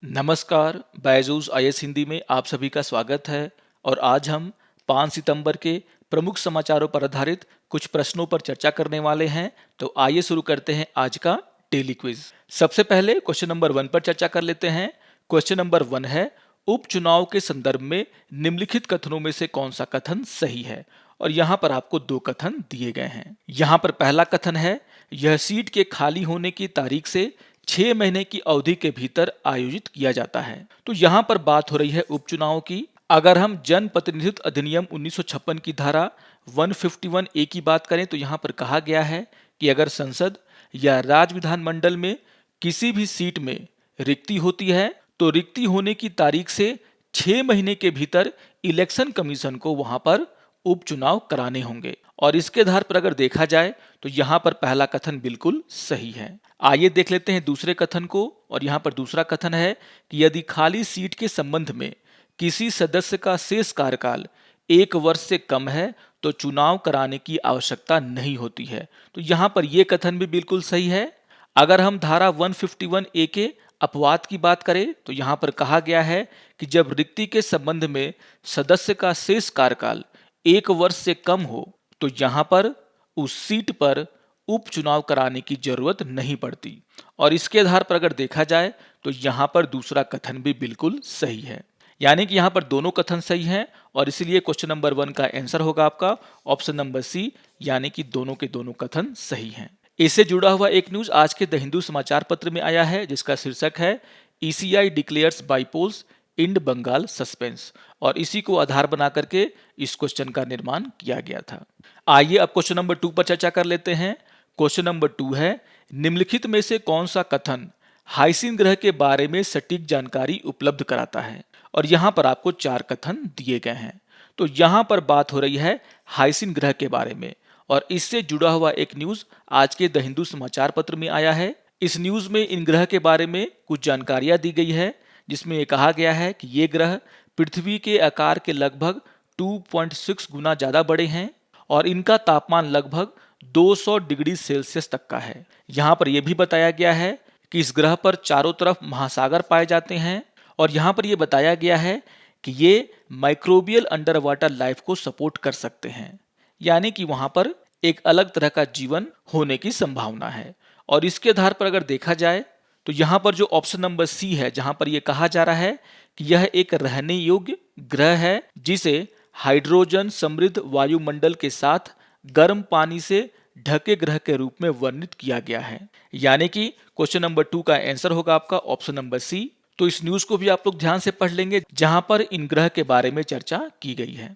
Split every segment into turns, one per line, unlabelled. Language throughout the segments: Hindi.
नमस्कार, बायजूस आईएएस हिंदी में आप सभी का स्वागत है। और आज हम 5 सितंबर के प्रमुख समाचारों पर आधारित कुछ प्रश्नों पर चर्चा करने वाले हैं। तो आइए शुरू करते हैं आज का डेली क्विज। सबसे पहले क्वेश्चन नंबर 1 पर चर्चा कर लेते हैं। क्वेश्चन नंबर 1 है, उपचुनाव के संदर्भ में निम्नलिखित कथनों में से कौन सा कथन सही है। और यहाँ पर आपको 2 कथन दिए गए हैं। यहाँ पर पहला कथन है, यह सीट के खाली होने की तारीख से 6 महीने की अवधि के भीतर आयोजित किया जाता है। तो यहाँ पर बात हो रही है उपचुनाव की। अगर हम जन प्रतिनिधित्व अधिनियम 1956 की धारा 151 ए की बात करें तो यहाँ पर कहा गया है कि अगर संसद या राज्य विधानमंडल में किसी भी सीट में रिक्ति होती है तो रिक्ति होने की तारीख से 6 महीने के भीतर इलेक्शन कमीशन को वहां पर उपचुनाव कराने होंगे। और इसके आधार पर अगर देखा जाए तो यहाँ पर पहला कथन बिल्कुल सही है। आइए देख लेते हैं दूसरे कथन को। और यहाँ पर दूसरा कथन है कि यदि खाली सीट के संबंध में किसी सदस्य का शेष कार्यकाल 1 वर्ष से कम है तो चुनाव कराने की आवश्यकता नहीं होती है। तो यहाँ पर यह कथन भी बिल्कुल सही है। अगर हम धारा 151 ए के अपवाद की बात करें तो यहाँ पर कहा गया है कि जब रिक्ति के संबंध में सदस्य का शेष कार्यकाल 1 वर्ष से कम हो तो यहाँ पर उस सीट पर उपचुनाव कराने की जरूरत नहीं पड़ती। और इसके आधार पर अगर देखा जाए तो यहाँ पर दूसरा कथन भी बिल्कुल सही है। यानी कि यहाँ पर दोनों कथन सही हैं और इसलिए क्वेश्चन नंबर 1 का आंसर होगा आपका ऑप्शन नंबर सी, यानी कि दोनों के दोनों कथन सही हैं। इससे जुड़ा हुआ एक न्यूज आज के द हिंदू समाचार पत्र में आया है, जिसका शीर्षक है ECI declares bypolls ends Bengal suspense. और इसी को आधार बना करके इस क्वेश्चन का निर्माण किया गया था। आइए अब क्वेश्चन नंबर 2 पर चर्चा कर लेते हैं। क्वेश्चन नंबर 2 है, निम्नलिखित में से कौन सा कथन हाइसिन ग्रह के बारे में सटीक जानकारी उपलब्ध कराता है। और यहाँ पर आपको 4 कथन दिए गए हैं। तो यहाँ पर बात हो रही है हाइसिन ग्रह के बारे में और इससे जुड़ा हुआ एक न्यूज आज के द हिंदू समाचार पत्र में आया है। इस न्यूज में इन ग्रह के बारे में कुछ जानकारियां दी गई है, जिसमें ये कहा गया है कि ये ग्रह पृथ्वी के आकार के लगभग 2.6 गुना ज्यादा बड़े हैं और इनका तापमान लगभग 200 डिग्री सेल्सियस तक का है। यहाँ पर यह भी बताया गया है कि इस ग्रह पर चारों तरफ महासागर पाए जाते हैं और यहाँ पर यह बताया गया है कि ये माइक्रोबियल अंडर वाटर लाइफ को सपोर्ट कर सकते हैं, यानी कि वहां पर एक अलग तरह का जीवन होने की संभावना है। और इसके आधार पर अगर देखा जाए तो यहाँ पर जो ऑप्शन नंबर सी है, जहां पर यह कहा जा रहा है कि यह एक रहने योग्य ग्रह है जिसे हाइड्रोजन समृद्ध वायुमंडल के साथ गर्म पानी से ढके ग्रह के रूप में वर्णित किया गया है। यानी कि क्वेश्चन नंबर 2 का आंसर होगा आपका ऑप्शन नंबर सी। तो इस न्यूज को भी आप लोग ध्यान से पढ़ लेंगे जहां पर इन ग्रह के बारे में चर्चा की गई है।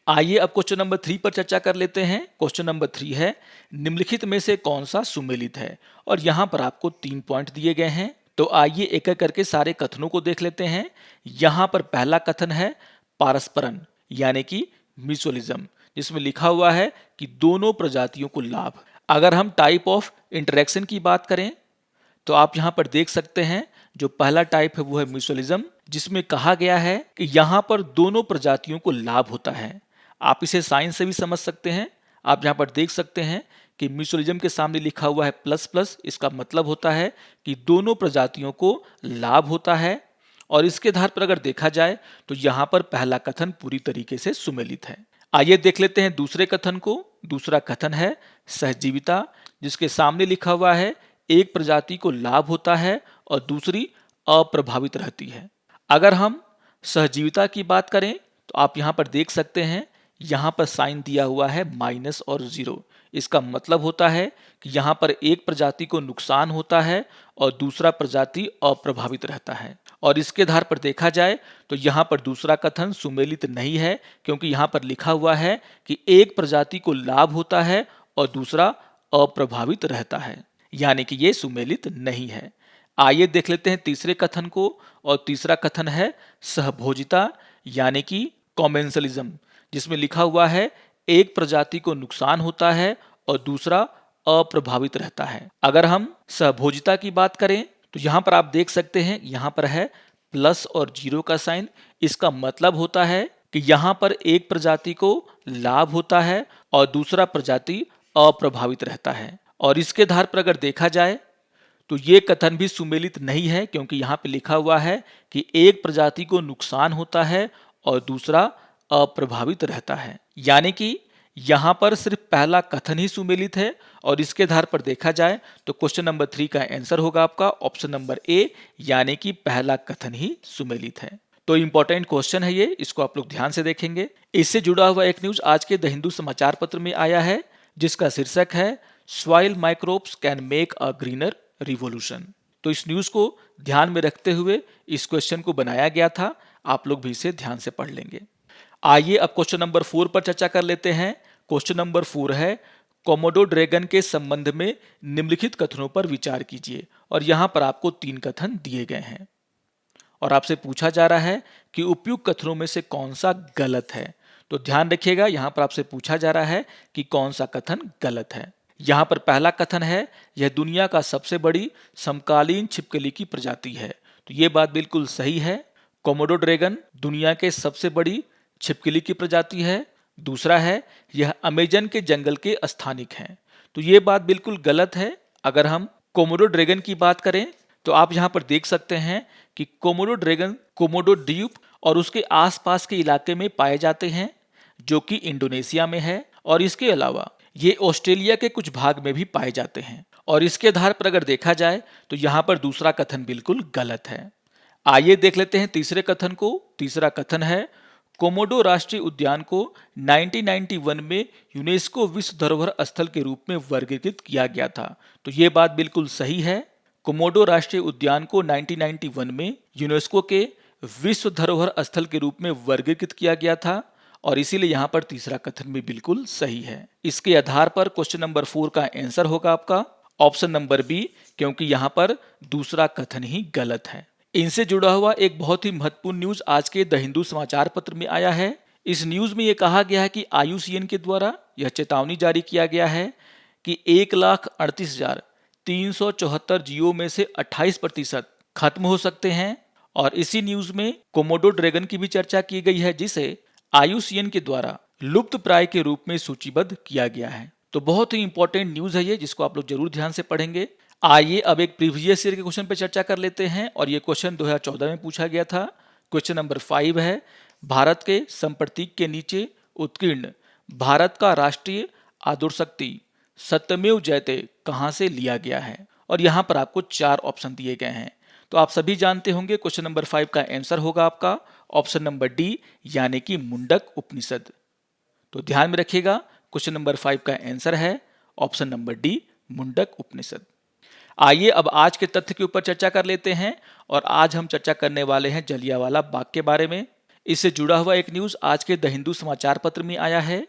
आइए अब क्वेश्चन नंबर 3 पर चर्चा कर लेते हैं। क्वेश्चन नंबर 3 है, निम्नलिखित में से कौन सा सुमेलित है। और यहाँ पर आपको 3 पॉइंट दिए गए हैं। तो आइए एक एक करके सारे कथनों को देख लेते हैं। यहाँ पर पहला कथन है पारस्परन, यानी कि म्यूचुअलिज्म, जिसमें लिखा हुआ है कि दोनों प्रजातियों को लाभ। अगर हम टाइप ऑफ इंटरेक्शन की बात करें तो आप यहाँ पर देख सकते हैं जो पहला टाइप है वो है म्यूचुअलिज्म, जिसमें कहा गया है कि यहाँ पर दोनों प्रजातियों को लाभ होता है। आप इसे साइन से भी समझ सकते हैं। आप यहाँ पर देख सकते हैं कि म्यूचुअलिज्म के सामने लिखा हुआ है प्लस प्लस, इसका मतलब होता है कि दोनों प्रजातियों को लाभ होता है। और इसके आधार पर अगर देखा जाए तो यहाँ पर पहला कथन पूरी तरीके से सुमेलित है। आइए देख लेते हैं दूसरे कथन को। दूसरा कथन है सहजीविता, जिसके सामने लिखा हुआ है एक प्रजाति को लाभ होता है और दूसरी अप्रभावित रहती है। अगर हम सहजीविता की बात करें तो आप यहाँ पर देख सकते हैं, यहाँ पर साइन दिया हुआ है माइनस और 0। इसका मतलब होता है कि यहाँ पर एक प्रजाति को नुकसान होता है और दूसरा प्रजाति अप्रभावित रहता है। और इसके आधार पर देखा जाए तो यहाँ पर दूसरा कथन सुमेलित नहीं है, क्योंकि यहाँ पर लिखा हुआ है कि एक प्रजाति को लाभ होता है और दूसरा अप्रभावित रहता है, यानी कि ये सुमेलित नहीं है। आइए देख लेते हैं तीसरे कथन को। और तीसरा कथन है सहभोजिता, यानी कि कॉमेंसलिज्म, जिसमें लिखा हुआ है एक प्रजाति को नुकसान होता है और दूसरा अप्रभावित रहता है। अगर हम सहभोजिता की बात करें तो यहाँ पर आप देख सकते हैं, यहाँ पर है प्लस और 0 का साइन। इसका मतलब होता है कि यहाँ पर एक प्रजाति को लाभ होता है और दूसरा प्रजाति अप्रभावित रहता है। और इसके आधार पर अगर देखा जाए तो ये कथन भी सुमेलित नहीं है, क्योंकि यहाँ पे लिखा हुआ है कि एक प्रजाति को नुकसान होता है और दूसरा अप्रभावित रहता है। यानी कि यहाँ पर सिर्फ पहला कथन ही सुमेलित है और इसके आधार पर देखा जाए तो क्वेश्चन नंबर 3 का आंसर होगा आपका ऑप्शन नंबर ए, यानी कि पहला कथन ही सुमेलित है। तो इंपॉर्टेंट क्वेश्चन है ये, इसको आप लोग ध्यान से देखेंगे। इससे जुड़ा हुआ एक न्यूज आज के द हिंदू समाचार पत्र में आया है, जिसका शीर्षक है soil microbes can make a greener revolution. तो इस न्यूज को ध्यान में रखते हुए इस क्वेश्चन को बनाया गया था, आप लोग भी इसे ध्यान से पढ़ लेंगे। आइए अब क्वेश्चन नंबर 4 पर चर्चा कर लेते हैं। क्वेश्चन नंबर 4 है कोमोडो ड्रैगन के संबंध में निम्नलिखित कथनों पर विचार कीजिए, और यहां पर आपको 3 कथन दिए गए हैं और आपसे पूछा जा रहा है कि उपयुक्त कथनों में से कौन सा गलत है। तो ध्यान रखिएगा, यहां पर आपसे पूछा जा रहा है कि कौन सा कथन गलत है। यहां पर पहला कथन है यह दुनिया का सबसे बड़ी समकालीन छिपकली की प्रजाति है। तो ये बात बिल्कुल सही है, कोमोडो ड्रैगन दुनिया के सबसे बड़ी छिपकली की प्रजाति है। दूसरा है यह अमेजन के जंगल के स्थानिक हैं। तो ये बात बिल्कुल गलत है। अगर हम कोमोडो ड्रैगन की बात करें तो आप यहाँ पर देख सकते हैं कि कोमोडो ड्रैगन कोमोडो द्वीप और उसके आसपास के इलाके में पाए जाते हैं, जो कि इंडोनेशिया में है, और इसके अलावा ये ऑस्ट्रेलिया के कुछ भाग में भी पाए जाते हैं। और इसके आधार पर अगर देखा जाए तो यहाँ पर दूसरा कथन बिल्कुल गलत है। आइए देख लेते हैं तीसरे कथन को। तीसरा कथन है कोमोडो राष्ट्रीय उद्यान को 1991 में यूनेस्को विश्व धरोहर स्थल के रूप में वर्गीकृत किया गया था। तो ये बात बिल्कुल सही है, कोमोडो राष्ट्रीय उद्यान को 1991 में यूनेस्को के विश्व धरोहर स्थल के रूप में वर्गीकृत किया गया था, और इसीलिए यहाँ पर तीसरा कथन भी बिल्कुल सही है। इसके आधार पर क्वेश्चन नंबर 4 का आंसर होगा आपका ऑप्शन नंबर बी, क्योंकि यहाँ पर दूसरा कथन ही गलत है। इनसे जुड़ा हुआ एक बहुत ही महत्वपूर्ण न्यूज आज के द हिंदू समाचार पत्र में आया है। इस न्यूज में यह कहा गया है कि IUCN के द्वारा यह चेतावनी जारी किया गया है कि 1,38,374 जीवों में से 28% खत्म हो सकते हैं। और इसी न्यूज में कोमोडो ड्रैगन की भी चर्चा की गई है, जिसे IUCN के द्वारा लुप्त प्राय के रूप में सूचीबद्ध किया गया है। तो बहुत ही इंपॉर्टेंट न्यूज है ये, जिसको आप लोग जरूर ध्यान से पढ़ेंगे। आइए अब एक प्रीवियस ईयर के क्वेश्चन पर चर्चा कर लेते हैं, और ये क्वेश्चन 2014 में पूछा गया था। क्वेश्चन नंबर 5 है भारत के संप्रतीक के नीचे उत्कीर्ण भारत का राष्ट्रीय आदर्शक्ति सत्यमेव जयते कहां से लिया गया है। और यहां पर आपको 4 ऑप्शन दिए गए हैं। तो आप सभी जानते होंगे क्वेश्चन नंबर 5 का आंसर होगा आपका ऑप्शन नंबर डी, यानी कि मुंडक उपनिषद। तो ध्यान में रखिएगा, क्वेश्चन नंबर 5 का आंसर है ऑप्शन नंबर डी, मुंडक उपनिषद। आइए अब आज के तथ्य के ऊपर चर्चा कर लेते हैं, और आज हम चर्चा करने वाले हैं जलियांवाला बाग के बारे में। इससे जुड़ा हुआ एक न्यूज आज के द हिंदू समाचार पत्र में आया है,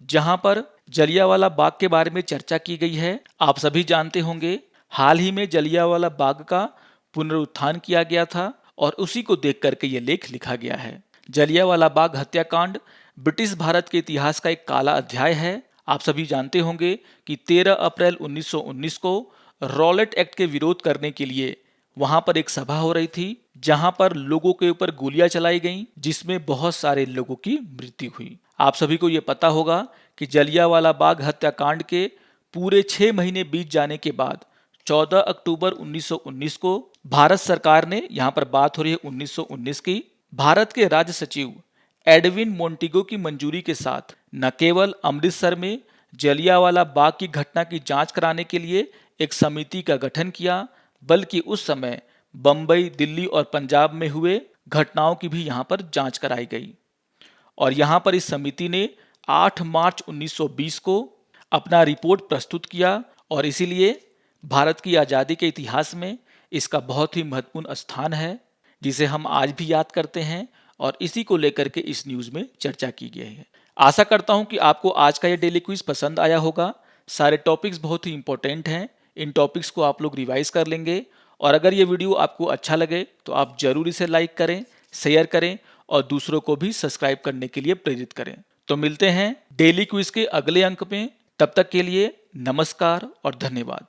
जहां पर जलियांवाला बाग के बारे में चर्चा की गई है। आप सभी जानते होंगे हाल ही में जलियांवाला बाग का पुनरुत्थान किया गया था, और उसी को देख करके ये लेख लिखा गया है। जलियांवाला बाग हत्याकांड ब्रिटिश भारत के इतिहास का एक काला अध्याय है। आप सभी जानते होंगे कि 13 अप्रैल 1919 को रॉलेट एक्ट के विरोध करने के लिए वहां पर एक सभा हो रही थी, जहां पर लोगों के ऊपर गोलियां चलाई गईं, जिसमें बहुत सारे लोगों की मृत्यु हुई। आप सभी को यह पता होगा कि जलियांवाला बाग हत्याकांड के पूरे 6 महीने बीत जाने के बाद 14 अक्टूबर 1919 को भारत सरकार ने, यहां पर बात हो रही है 1919 की, भारत के राज्य सचिव एडविन मोंटिगो की मंजूरी के साथ न केवल अमृतसर में जलियांवाला बाग की घटना की जांच कराने के लिए एक समिति का गठन किया, बल्कि उस समय बंबई, दिल्ली और पंजाब में हुए घटनाओं की भी यहां पर जांच कराई गई। और यहां पर इस समिति ने 8 मार्च 1920 को अपना रिपोर्ट प्रस्तुत किया, और इसीलिए भारत की आज़ादी के इतिहास में इसका बहुत ही महत्वपूर्ण स्थान है, जिसे हम आज भी याद करते हैं, और इसी को लेकर के इस न्यूज में चर्चा की गई है। आशा करता हूं कि आपको आज का ये डेली क्विज पसंद आया होगा। सारे टॉपिक्स बहुत ही इंपॉर्टेंट हैं, इन टॉपिक्स को आप लोग रिवाइज कर लेंगे। और अगर ये वीडियो आपको अच्छा लगे तो आप जरूर इसे लाइक करें, शेयर करें, और दूसरों को भी सब्सक्राइब करने के लिए प्रेरित करें। तो मिलते हैं डेली क्विज के अगले अंक में, तब तक के लिए नमस्कार और धन्यवाद।